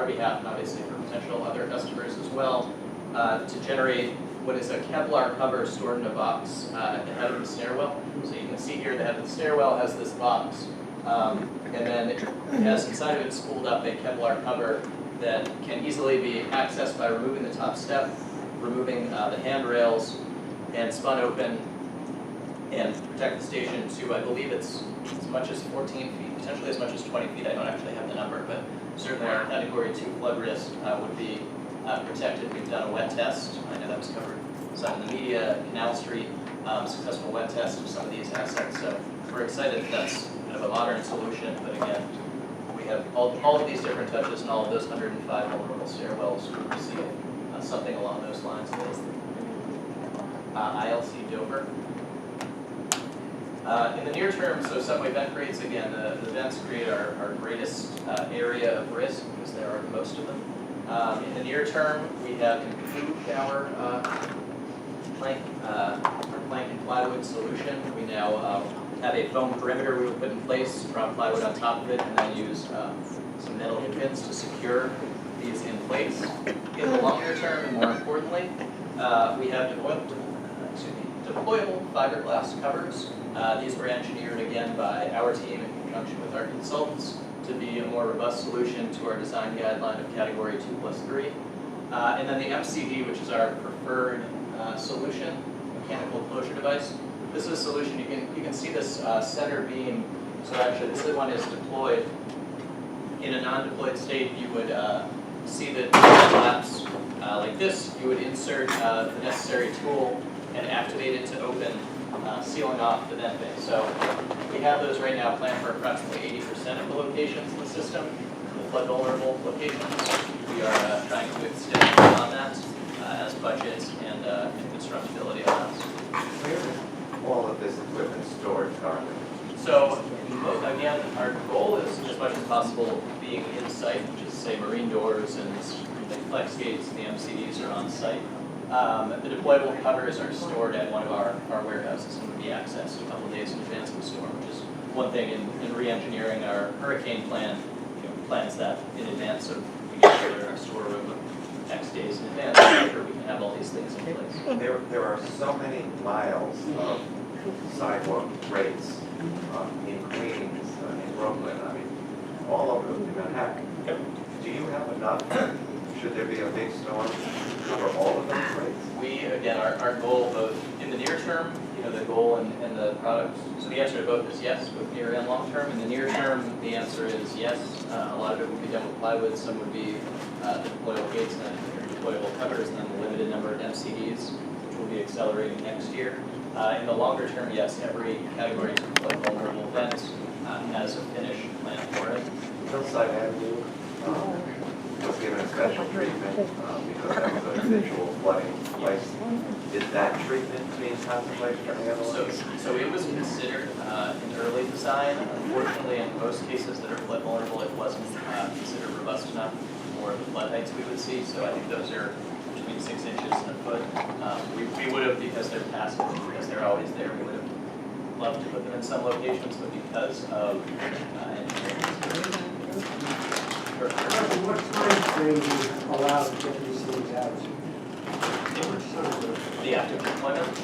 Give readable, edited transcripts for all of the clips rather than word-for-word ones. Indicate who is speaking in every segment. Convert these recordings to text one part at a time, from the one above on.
Speaker 1: our behalf and obviously for potential other customers as well, to generate what is a Kevlar cover stored in a box at the head of the stairwell. So you can see here the head of the stairwell has this box, and then it has inside of it spooled up a Kevlar cover that can easily be accessed by removing the top step, removing the handrails, and spun open and protect the station to, I believe it's as much as 14 feet, potentially as much as 20 feet. I don't actually have the number, but certainly our Category 2 flood risk would be protected. We've done a wet test. I know that was covered some in the media, Canal Street, successful wet test of some of these assets. So we're excited that that's kind of a modern solution, but again, we have all of these different touches and all of those 105 vulnerable stairwells would receive something along those lines. ILC Dover. In the near term, so subway vent grates, again, the vents create our greatest area of risk because there are most of them. In the near term, we have improved our plank and plywood solution. We now have a foam perimeter we will put in place, drop plywood on top of it, and then use some metal pins to secure these in place. In the longer term, and more importantly, we have deployable fiberglass covers. These were engineered again by our team in conjunction with our consultants to be a more robust solution to our design guideline of Category 2+3. And then the MCD, which is our preferred solution, mechanical closure device. This is a solution, you can see this center beam. So actually this one is deployed. In a non-deployed state, you would see that collapse like this. You would insert the necessary tool and activate it to open, sealing off the vent bay. So we have those right now planned for approximately 80% of the locations in the system, the flood vulnerable locations. We are trying to extend on that as budget and constructability allows.
Speaker 2: Where is all of this equipment stored currently?
Speaker 1: So again, our goal is as much as possible being in site, which is say marine doors and the flex gates and the MCDs are on site. The deployable covers are stored at one of our warehouses and would be accessed a couple of days in advance of the storm, which is one thing in re-engineering our hurricane plan. Plans that in advance of we get together in our storeroom X days in advance, so we can have all these things in place.
Speaker 2: There are so many miles of sidewalk grates in Queens, in Brooklyn, I mean, all over Manhattan.
Speaker 1: Yep.
Speaker 2: Do you have enough, should there be a big storm, to cover all of those grates?
Speaker 1: We, again, our goal both in the near term, the goal and the product, so the answer to both is yes, both near and long term. In the near term, the answer is yes. A lot of it will be done with plywood, some would be the deployable gates and deployable covers, and then the limited number of MCDs, which will be accelerating next year. In the longer term, yes, every Category 2 flood vulnerable vent has a finish plan for it.
Speaker 2: Hillside Avenue was given a special treatment because that was a habitual flooding place. Is that treatment being contemplated for the other ones?
Speaker 1: So it was considered in early design. Unfortunately, in most cases that are flood vulnerable, it wasn't considered robust enough for the flood heights we would see. So I think those are between 6 inches and a foot. We would have, because they're passive, because they're always there, we would have loved to put them in some locations, but because of engineering.
Speaker 3: What time frame do you allow to get these things out?
Speaker 1: The active deployment?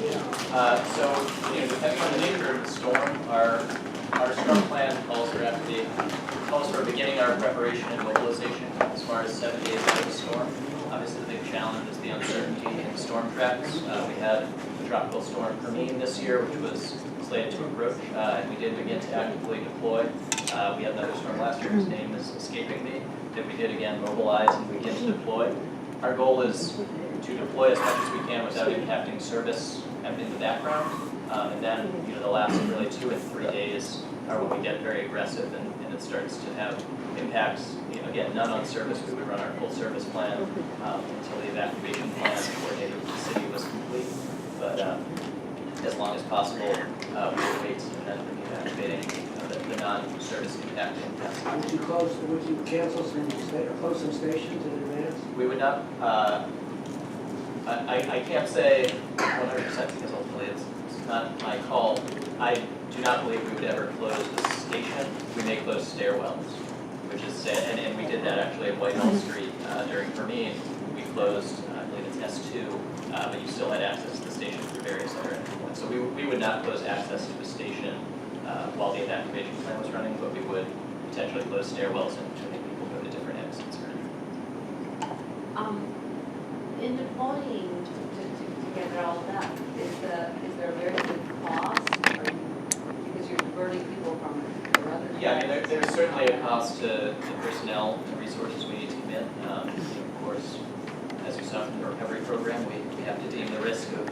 Speaker 1: So, depending on the nature of the storm, our storm plan calls for beginning our preparation and mobilization as far as 7 days out of the storm. Obviously, the big challenge is the uncertainty in storm tracks. We had the tropical storm Hermine this year, which was slated to approach, and we did begin to actively deploy. We had another storm last year, whose name is escaping me, that we did again mobilize and begin to deploy. Our goal is to deploy as much as we can without impacting service in the background. And then, the last really 2 and 3 days are when we get very aggressive and it starts to have impacts. Again, none on service. We would run our full service plan until the evacuation plan coordinated with the city was complete. But as long as possible, we will wait and then begin activating the non-service impacting impacts.
Speaker 3: Would you cancel close some stations in advance?
Speaker 1: We would not. I can't say 100% because ultimately it's not my call. I do not believe we would ever close the station. We may close stairwells. which is, and we did that actually at Whitehall Street during Hermine. We closed, I believe it's S2, but you still had access to the station through various other entry points. So we would not close access to the station while the evacuation plan was running, but we would potentially close stairwells and make people go to different exits or entry points.
Speaker 4: In deploying to gather all of that, is there a very good cost? Because you're diverting people from the other.
Speaker 1: Yeah, I mean, there's certainly a cost to the personnel and resources we need to commit. Of course, as you saw from the recovery program, we have to deem the risk of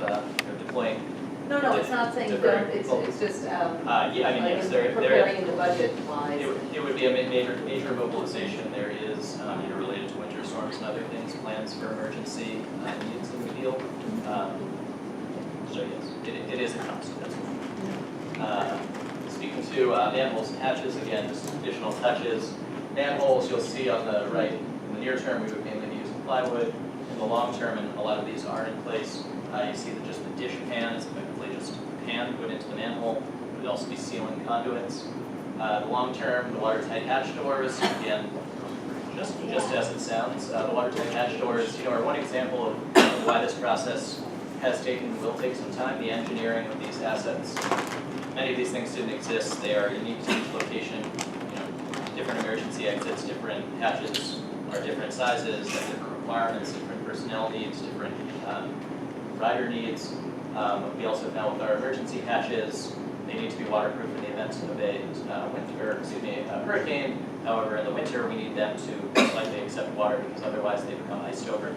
Speaker 1: deploying.
Speaker 4: No, it's not saying don't, it's just,
Speaker 1: Yeah, I mean,
Speaker 4: like
Speaker 1: yes, there
Speaker 4: preparing the budget wise.
Speaker 1: it would be a major mobilization. There is, related to winter storms and other things, plans for emergency needs in the field. So yes, it is a cost, that's all. Speaking to manholes and hatches, again, just additional touches. Manholes, you'll see on the right, in the near term, we would mainly be using plywood. In the long term, and a lot of these are in place, you see that just the dish pan is effectively just a pan put into the manhole. We'd also be sealing conduits. The long term, the watertight hatch doors, again, just as it sounds. The watertight hatch doors, are one example of why this process has taken and will take some time. The engineering of these assets, many of these things didn't exist. They are unique to each location. Different emergency exits, different hatches are different sizes, have different requirements, different personnel needs, different rider needs. We also found with our emergency hatches, they need to be waterproof in the event of a hurricane. However, in the winter, we need them to likely accept water because otherwise they become iced over.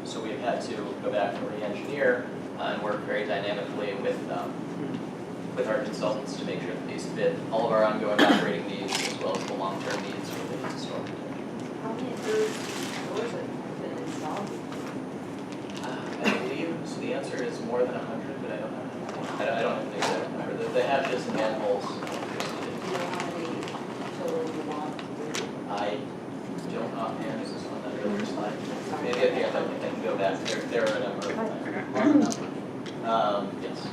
Speaker 1: So we've had to go back and re-engineer and work very dynamically with our consultants to make sure that these fit all of our ongoing operating needs as well as the long-term needs related to storm protection.
Speaker 4: How many of those doors have been installed?
Speaker 1: I believe, so the answer is more than 100, but I don't have, I don't have the exact number. The hatches and manholes.
Speaker 4: Do you know how many total you want?
Speaker 1: I don't offhand, this is on that earlier slide. Maybe at the end I can go back, there are a number of yes.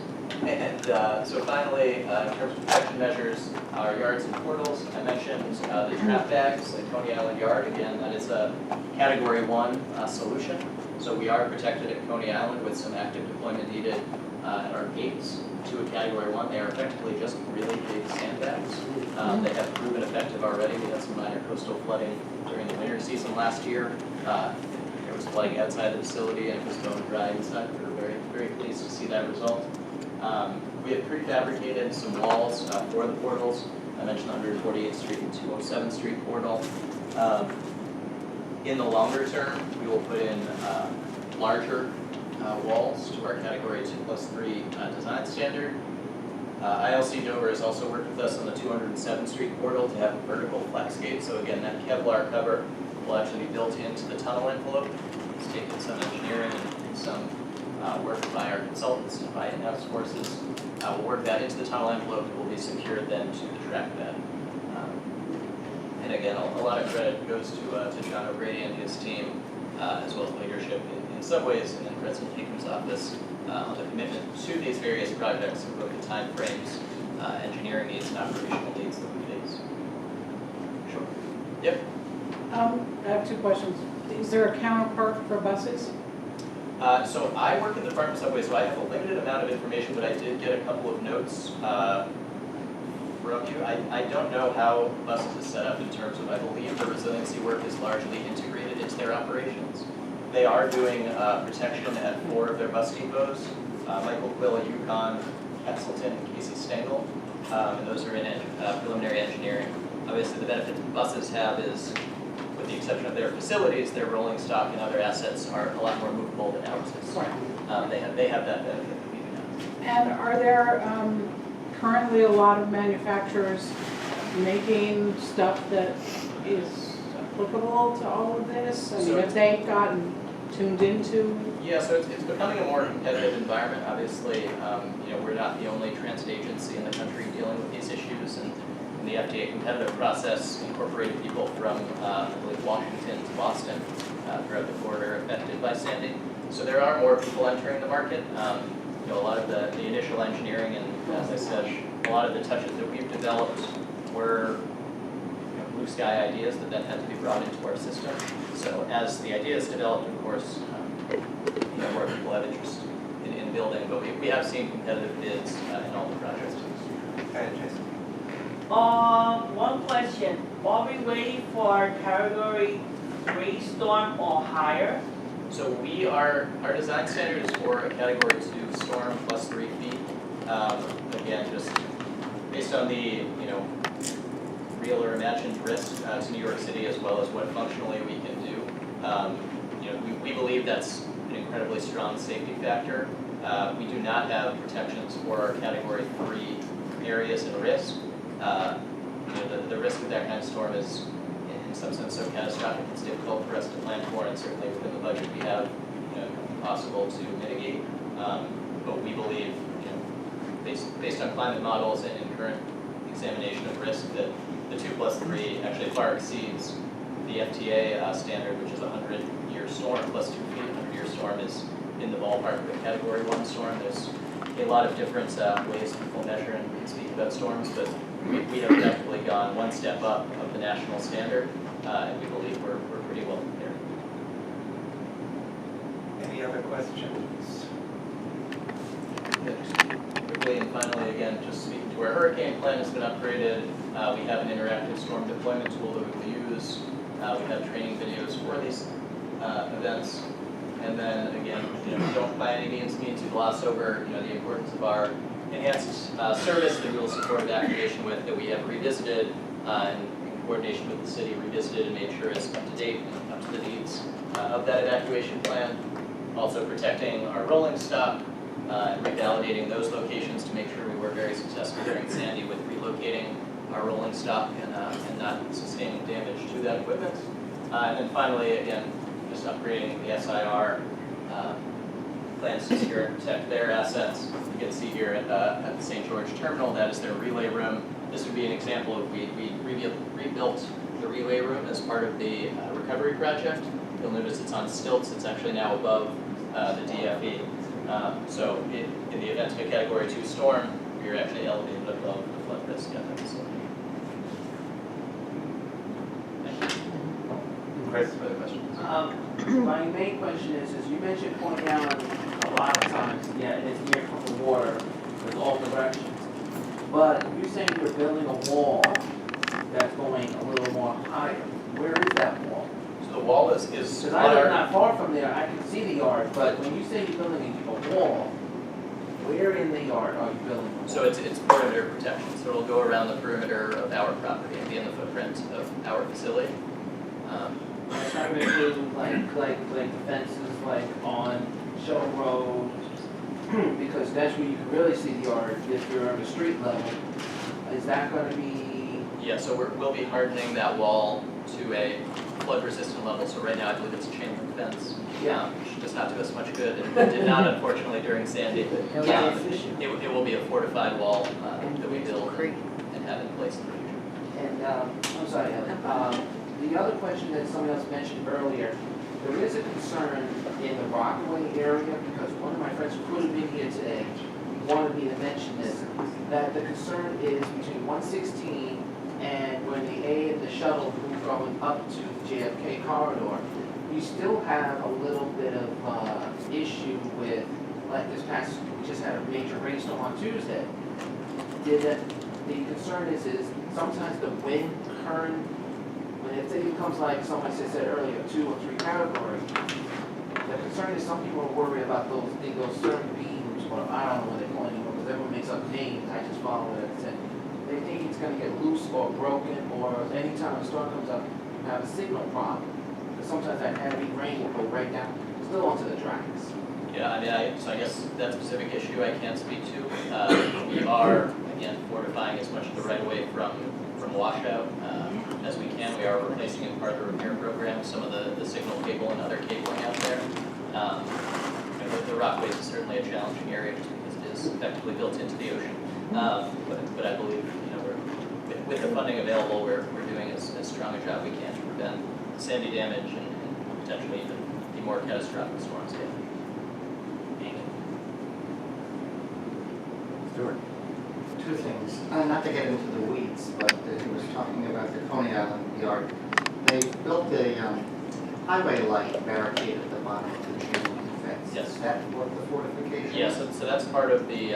Speaker 1: And so finally, in terms of protection measures, our yards and portals, I mentioned the trap bags at Coney Island Yard. Again, that is a Category 1 solution. So we are protected at Coney Island with some active deployment needed at our gates to a Category 1. They are effectively just really big sandbags. They have proven effective already. We had some minor coastal flooding during the winter season last year. There was flooding outside the facility and it was bone dry inside. We were very, very pleased to see that result. We have prefabricated some walls for the portals. I mentioned the 148th Street and 207th Street portal. In the longer term, we will put in larger walls to our Category 2+3 design standard. ILC Dover has also worked with us on the 207th Street portal to have a vertical flex gate. So again, that Kevlar cover will actually be built into the tunnel envelope. It's taken some engineering and some work by our consultants and by in-house forces. We'll work that into the tunnel envelope. It will be secured then to the track bed. And again, a lot of credit goes to John O'Grady and his team, as well as leadership in some ways in President Hickman's office on the commitment to these various projects and both the time frames, engineering needs, and operational needs that we face. Sure. Yep.
Speaker 5: I have two questions. Is there a counterpart for buses?
Speaker 1: So I work in the Department of Subway, so I have a limited amount of information, but I did get a couple of notes from you. I don't know how buses is set up in terms of, I believe the resiliency work is largely integrated into their operations. They are doing protection at 4 of their bus depots, Michael Quill at Yukon, Castleton, and Casey Stengel, and those are in preliminary engineering. Obviously the benefit that buses have is, with the exception of their facilities, their rolling stock and other assets are a lot more movable than ours is.
Speaker 5: Right.
Speaker 1: They have that benefit that we do not.
Speaker 5: And are there currently a lot of manufacturers making stuff that is applicable to all of this? I mean, have they gotten tuned into?
Speaker 1: Yeah, so it's becoming a more competitive environment. Obviously, we're not the only transit agency in the country dealing with these issues, and the FDA competitive process incorporated people from, I believe, Washington to Boston throughout the corridor affected by Sandy. So there are more people entering the market. A lot of the initial engineering and, as I said, a lot of the touches that we've developed were blue sky ideas that then had to be brought into our system. So as the ideas developed, of course, more people have interest in building, but we have seen competitive bids in all the projects.
Speaker 2: Okay, Jason.
Speaker 6: One question, are we waiting for category 3 storm or higher?
Speaker 1: So our design standard is for a category 2 storm plus 3 feet. Again, just based on the, real or imagined risk to New York City as well as what functionally we can do. We believe that's an incredibly strong safety factor. We do not have protections for our category 3 areas and risk. The risk of that kind of storm is in some sense so catastrophic it's difficult for us to plan for, and certainly within the budget we have, possible to mitigate. But we believe, based on climate models and current examination of risk, that the 2+3 actually far exceeds the FTA standard, which is a 100-year storm plus 2 feet. 100-year storm is in the ballpark of a category 1 storm. There's a lot of different ways people measure and speak about storms, but we have effectively gone one step up of the national standard, and we believe we're pretty well prepared.
Speaker 2: Any other questions?
Speaker 1: Quickly and finally, again, just speaking to our hurricane plan has been upgraded. We have an interactive storm deployment tool that we will use. We have training videos for these events. And then again, don't by any means need to gloss over, the importance of our enhanced service that we will support evacuation with, that we have revisited in coordination with the city, revisited and made sure is up to date and up to the needs of that evacuation plan. Also protecting our rolling stock and revalidating those locations to make sure we were very successful during Sandy with relocating our rolling stock and not sustaining damage to that equipment. And then finally, again, just upgrading the SIR plans to secure and protect their assets. You can see here at the St. George Terminal, that is their relay room. This would be an example of we rebuilt the relay room as part of the recovery project. You'll notice it's on stilts. It's actually now above the DFE. So in the event of a Category 2 storm, you're actually elevated above the flood risk at that facility. Thank you.
Speaker 2: Chris?
Speaker 1: Further questions?
Speaker 6: My main question is you mentioned Point Allen a lot of times, it's near from the water, with all directions. But you're saying you're building a wall that's going a little more higher. Where is that wall?
Speaker 1: So the wall is
Speaker 6: Because I live not far from there, I can see the yard, but when you say you're building a wall, where in the yard are you building a wall?
Speaker 1: So it's perimeter protection, so it'll go around the perimeter of our property and be in the footprint of our facility.
Speaker 6: It's not going to include like the fences like on Show Road, because that's where you can really see the yard if you're on the street level. Is that going to be?
Speaker 1: Yeah, so we'll be hardening that wall to a flood-resistant level. So right now, I believe it's a chain link fence.
Speaker 6: Yeah.
Speaker 1: Which does not do us much good, and it did not, unfortunately, during Sandy. It will be a fortified wall that we build and have in place in the future.
Speaker 6: And I'm sorry, Ellen. The other question that somebody else mentioned earlier, there is a concern in the Rockaway area, because one of my friends who couldn't be here today wanted me to mention this, that the concern is between 116 and when the A and the shuttle move going up to the JFK corridor, you still have a little bit of issue with, like this past, we just had a major rainstorm on Tuesday. The concern is sometimes the wind current, when it becomes like someone said earlier, 2 or 3 category, the concern is some people are worried about those certain beams, or I don't know what they call anymore, because everyone makes up names, I just follow it and say, they think it's going to get loose or broken, or anytime a storm comes up, you have a signal problem. Because sometimes that heavy rain will go right down, still onto the tracks.
Speaker 1: Yeah, so I guess that specific issue I can't speak to. We are, again, fortifying as much of the right-of-way from washout as we can. We are replacing in part of the repair program some of the signal cable and other cabling out there. The Rockway is certainly a challenging area just because it is effectively built into the ocean. But I believe, with the funding available, we're doing as strong a job we can to prevent Sandy damage and potentially even the more catastrophic storms damage.
Speaker 2: Stuart?
Speaker 7: Two things, not to get into the weeds, but he was talking about the Coney Island yard. They built a highway light barricade at the bottom of the chain link fence.
Speaker 1: Yes.
Speaker 7: Is that what the fortification
Speaker 1: Yeah,
Speaker 7: is?
Speaker 1: so that's part of the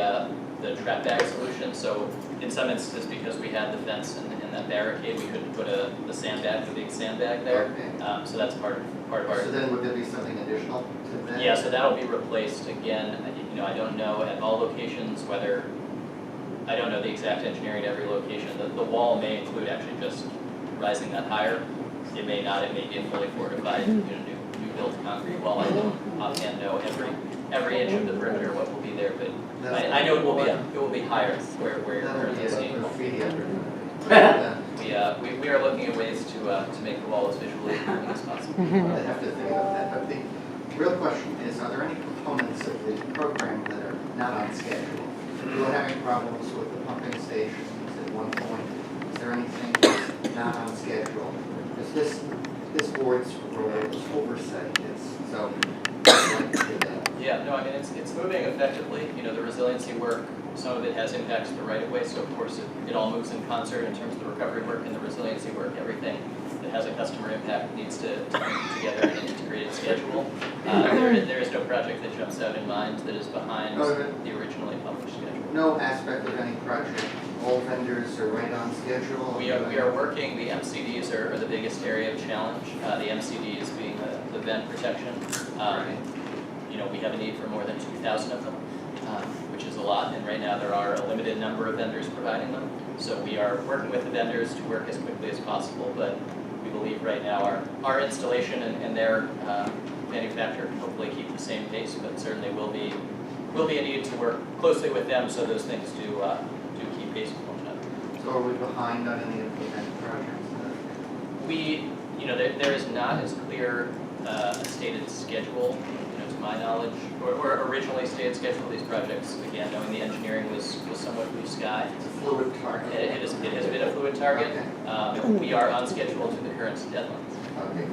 Speaker 1: trap bag solution. So in some instances, because we had the fence and that barricade, we couldn't put the sandbag, the big sandbag there.
Speaker 7: Okay.
Speaker 1: So that's part of our.
Speaker 7: So then would there be something additional to that?
Speaker 1: Yeah, so that'll be replaced again. I don't know at all locations whether, I don't know the exact engineering at every location. The wall may include actually just rising that higher. It may not, it may be a fully fortified, new built concrete wall. I don't offhand know every inch of the perimeter what will be there, but I know it will be higher where you're
Speaker 7: That'll be
Speaker 1: currently
Speaker 7: a
Speaker 1: seeing.
Speaker 7: graffiti under it.
Speaker 1: We are looking at ways to make the wall as visually appealing as possible.
Speaker 7: I have to think about that, but the real question is, are there any components of the program that are not on schedule? You were having problems with the pumping stations at one point. Is there anything that's not on schedule? Because this board's role is oversight, so I'd like to do that.
Speaker 1: Yeah, no, I mean, it's moving effectively. The resiliency work, some of it has impacts to the right of way, so of course it all moves in concert in terms of the recovery work and the resiliency work. Everything that has a customer impact needs to come together in an integrated schedule. There is no project that jumps out in mind that is behind the originally published schedule.
Speaker 7: No aspect of any project, all vendors are right on schedule?
Speaker 1: We are working, the MCDs are the biggest area of challenge. The MCDs being the vent protection. We have a need for more than 2,000 of them, which is a lot, and right now there are a limited number of vendors providing them. So we are working with the vendors to work as quickly as possible, but we believe right now our installation and their manufacturer can hopefully keep the same pace, but certainly will be a need to work closely with them so those things do keep pace with one another.
Speaker 7: So are we behind on any of the event projects?
Speaker 1: There is not as clear a stated schedule, to my knowledge, or originally stated schedule of these projects. Again, knowing the engineering was somewhat blue sky.
Speaker 7: It's a fluid target.
Speaker 1: It has been a fluid target. We are on schedule to the current deadlines.
Speaker 7: Okay.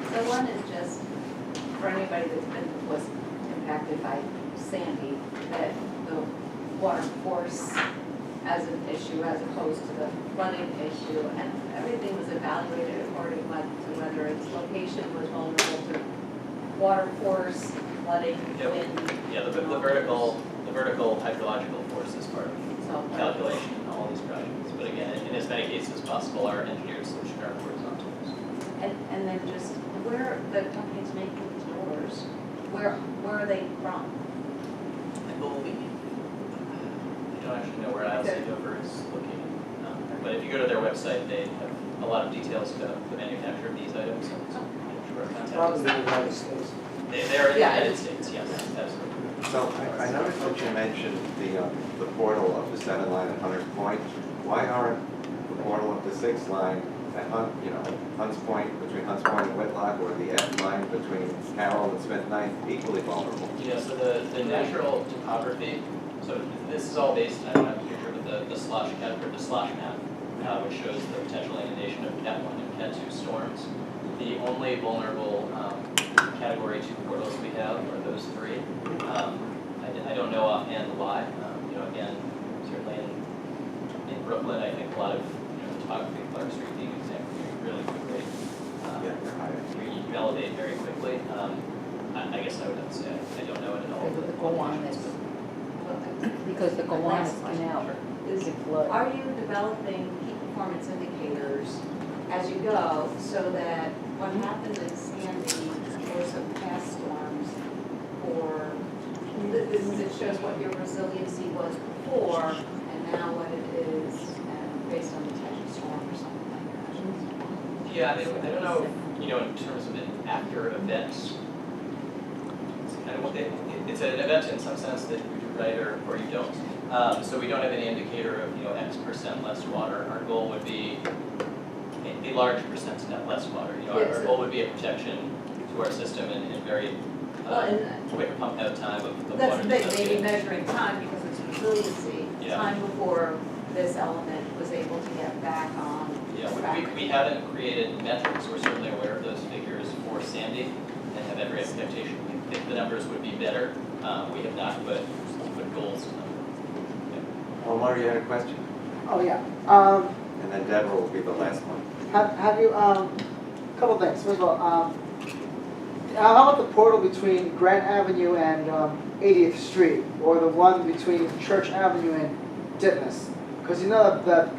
Speaker 4: So one is just, for anybody was impacted by Sandy, that the water force as an issue as opposed to the flooding issue, and everything was evaluated according to whether its location was vulnerable to water force, flooding, wind.
Speaker 1: Yeah, the vertical hydrological force is part of
Speaker 4: So,
Speaker 1: the calculation in all these projects. But again, in as many cases as possible, our engineered solution are horizontal.
Speaker 4: and then just where the companies making these doors, where are they from?
Speaker 1: I believe, I don't actually know where ILC Dover is located, but if you go to their website, they have a lot of details about the manufacture of these items and where contact
Speaker 3: Probably
Speaker 1: is.
Speaker 3: the United States.
Speaker 1: They are in the
Speaker 4: Yeah,
Speaker 1: United States, yes, absolutely.
Speaker 2: So I noticed that you mentioned the portal of the 7 line at Hunter's Point. Why aren't the portal of the 6 line at Hunts Point, between Hunts Point and Whitlock, or the F line between Carroll and Smith Ninth equally vulnerable?
Speaker 1: Yeah, so the natural topography, so this is all based, I don't have a picture, but the slosh map, which shows the potential inundation of Cat 1 and Cat 2 storms. The only vulnerable Category 2 portals we have are those 3. I don't know offhand why. Again, certainly in Brooklyn, I think a lot of topography, Clark Street being an example, you really quickly, you elevate very quickly. I guess I would have to say I don't know it at all.
Speaker 8: Because the Gowan is, because the Gowan is canal,
Speaker 4: Is,
Speaker 8: can flood.
Speaker 4: are you developing key performance indicators as you go so that what happened in Sandy or some past storms, or it shows what your resiliency was before and now what it is, and based on the type of storm or something like that?
Speaker 1: Yeah, I don't know, in terms of an after event, it's kind of it's an event in some sense that you do right or you don't. So we don't have any indicator of, X% less water. Our goal would be a large percent net less water. Our goal would be a protection to our system and very quick pump out time of water.
Speaker 4: That's the thing, maybe measuring time because it's resiliency,
Speaker 1: Yeah.
Speaker 4: time before this element was able to get back on track.
Speaker 1: We haven't created metrics. We're certainly aware of those figures for Sandy and have every expectation we think the numbers would be better. We have not put goals.
Speaker 2: Omar, you had a question?
Speaker 3: Oh, yeah.
Speaker 2: And then Deborah will be the last one.
Speaker 3: Have you, couple things. First of all, how about the portal between Grant Avenue and 80th Street, or the one between Church Avenue and Ditmas? Because you know that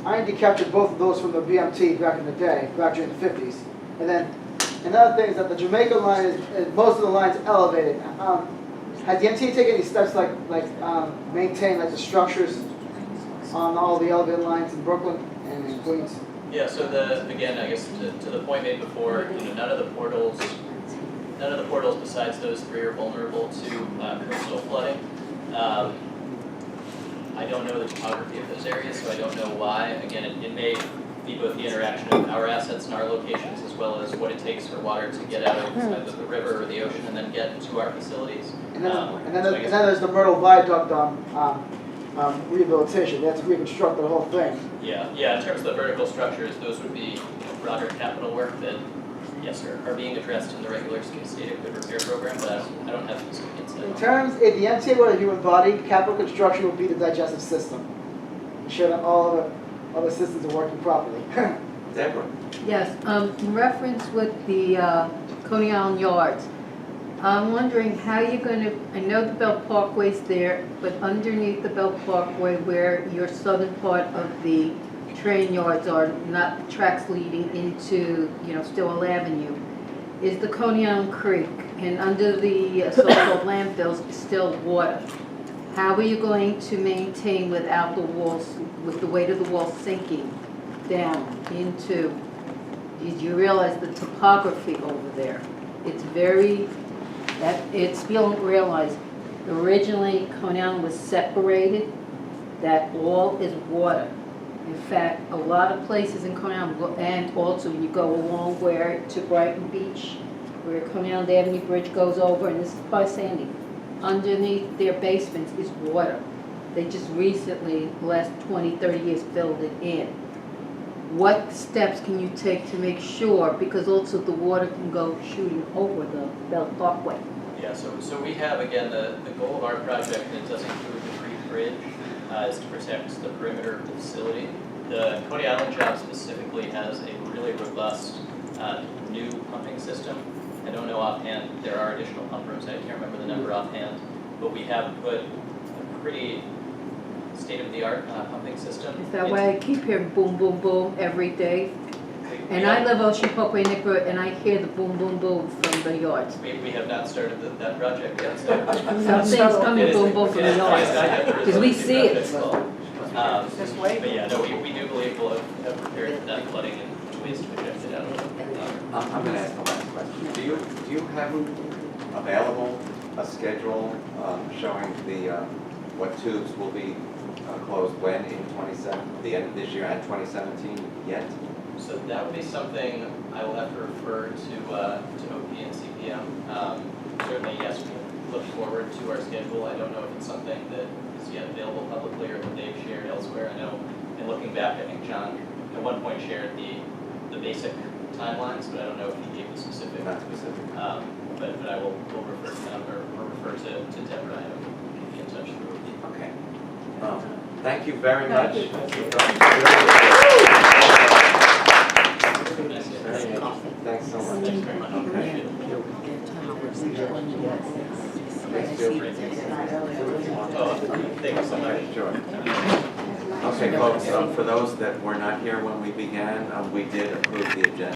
Speaker 3: IND captured both of those from the BMT back in the day, back during the 50s. And then another thing is that the Jamaica line is most of the lines elevated. Has the MTA taken any steps like maintain like the structures on all the elevated lines in Brooklyn and in Queens?
Speaker 1: Yeah, so again, I guess to the point made before, none of the portals besides those three are vulnerable to coastal flooding. I don't know the topography of those areas, so I don't know why. Again, it may be both the interaction of our assets and our locations, as well as what it takes for water to get out of either the river or the ocean and then get to our facilities.
Speaker 3: And then there's the Myrtle Viaduct rehabilitation. They have to reconstruct the whole thing.
Speaker 1: Yeah, in terms of the vertical structures, those would be broader capital work that, yes, are being addressed in the regular state good repair program, but I don't have specific insight.
Speaker 3: In terms, if the MTA were a human body, capital construction would be the digestive system. Ensure that all the systems are working properly.
Speaker 2: Deborah?
Speaker 8: Yes, in reference with the Coney Island Yards, I'm wondering how you're going to, I know the Belt Parkway's there, but underneath the Belt Parkway where your southern part of the train yards are, not tracks leading into, Stillwell Avenue, is the Coney Island Creek, and under the so-called landfills is still water. How are you going to maintain without the walls, with the weight of the wall sinking down into, did you realize the topography over there? It's very, you don't realize, originally Coney Island was separated, that all is water. In fact, a lot of places in Coney Island, and also when you go along to Brighton Beach, where Coney Island Avenue Bridge goes over, and this is by Sandy, underneath their basements is water. They just recently, the last 20, 30 years, filled it in. What steps can you take to make sure, because also the water can go shooting over the Belt Parkway?
Speaker 1: Yeah, so we have, again, the goal of our project, and it does include the Creek Bridge, is to protect the perimeter of the facility. The Coney Island job specifically has a really robust new pumping system. I don't know offhand, there are additional pump rooms, I can't remember the number offhand, but we have put a pretty state-of-the-art pumping system.
Speaker 8: Is that why I keep hearing boom, boom, boom every day? And I live Ocean Parkway neighborhood, and I hear the boom, boom, boom from the yards.
Speaker 1: We have not started that project yet, so.
Speaker 8: Something's coming boom, boom from the yards, because we see it.
Speaker 1: But yeah, no, we do believe we'll have prepared for that flooding and ways to project it out.
Speaker 2: I'm going to ask the last question. Do you have available a schedule showing what tubes will be closed when in the end of this year and 2017 yet?
Speaker 1: So that would be something I will have to refer to OP and CPM. Certainly, yes, we look forward to our schedule. I don't know if it's something that is yet available publicly or that they've shared elsewhere. I know in looking back, I think John at one point shared the basic timelines, but I don't know if he gave the specific.
Speaker 2: Not specific.
Speaker 1: But I will refer to them or refer to Deborah. I will be in touch through OP.
Speaker 2: Okay. Thank you very much. Thanks so much.
Speaker 1: Thanks very much.
Speaker 2: Okay.
Speaker 1: Thank you so much.
Speaker 2: Sure. Okay, folks, for those that were not here when we began, we did approve the agenda.